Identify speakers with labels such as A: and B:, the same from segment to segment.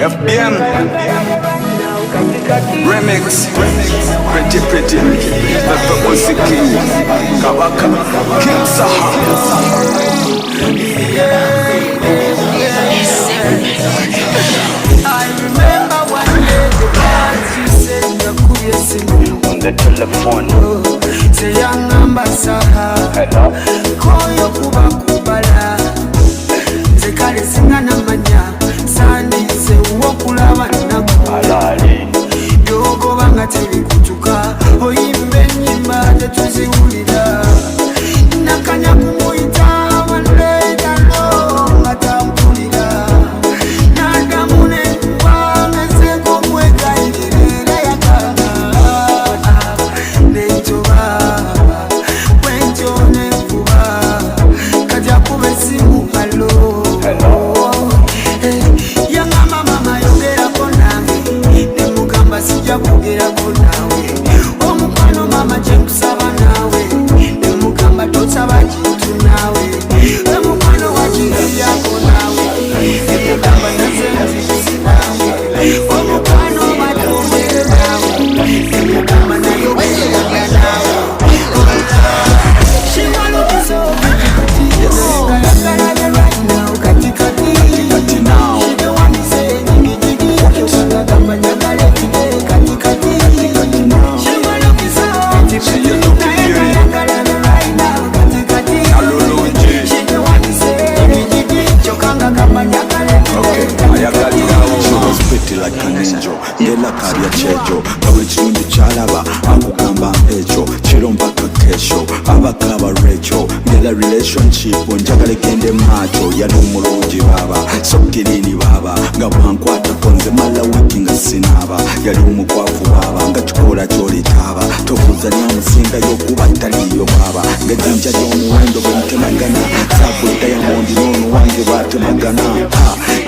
A: FBM Remix Pretty Pepe Musiki Kabaka Gasa.
B: I remember one day the words you said
A: on the telephone.
B: Say young ambassador,
A: hello.
B: Koyo kuba kubala. Say kale singa na manya. Sandi se uokulaba naku.
A: Alali.
B: Yogo banga teli kutuka. Oyimbe nyimba tetuziulira. Nakanya kumuita wande dalo ngatampulira. Nagamune kubanga seko mweka ilirira yakanga. Nenjoba, wenjone kuba. Kaja kube simu alo. Kugera ko nawe omukwano mama jekusaba nawe nemugamba tosaba kintu nawe omukwano wakiria ko nawe nemugamba nasenzi nawe omukwano matomere nawe nemugamba nayo weyanga nawe shimalo kiso right now katikati now she don't want me say jigi wakisanga kama nyagale
C: like an angel, ngela karya chejo kabuli chirundi chalaba akugamba echo chirombaka kesho abakaba recho ngela relationship njagale gende macho yali umulungi baba sokirini baba nga bwankwata konze mala wiki nga sinaba yali umukwafu baba nga chikola cholitaba tokuza nyamusinga yokuba taliyo baba nga jinja lyomuwendo bwemutemagana sabuta ya mondi nonu wange batemagana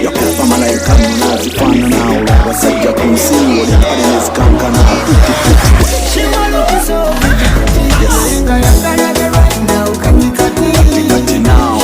C: yakufa malayika munazifana nawe basajja kunsingo lyapalines kankana katikati now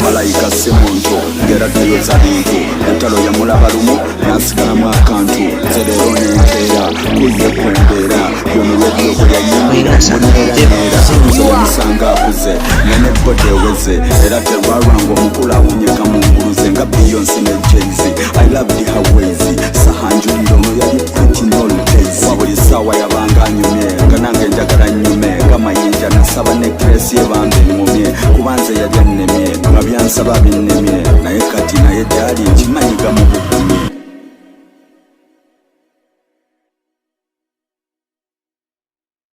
C: malayika simuntu ngera tuyoza bintu entalo ya mulabalumu nasigalamu akantu zerero nenteera kuye kwembeera yomuredio kulya nyingamusanga akuze nene bode eweze era terwarwango omukulu awunyika mu nguluze nga Beyonce ne Jay-Z. I love the Hawaii sahanjuliro no yali pretty all days wabuli sawa yabanga nyumye nga nange njagala nyume nga mayinja nasaba necklace yebambe nimumye kubanze yajya nnemye nga byansaba binnemye naye kati naye gyali nkimanyiga mu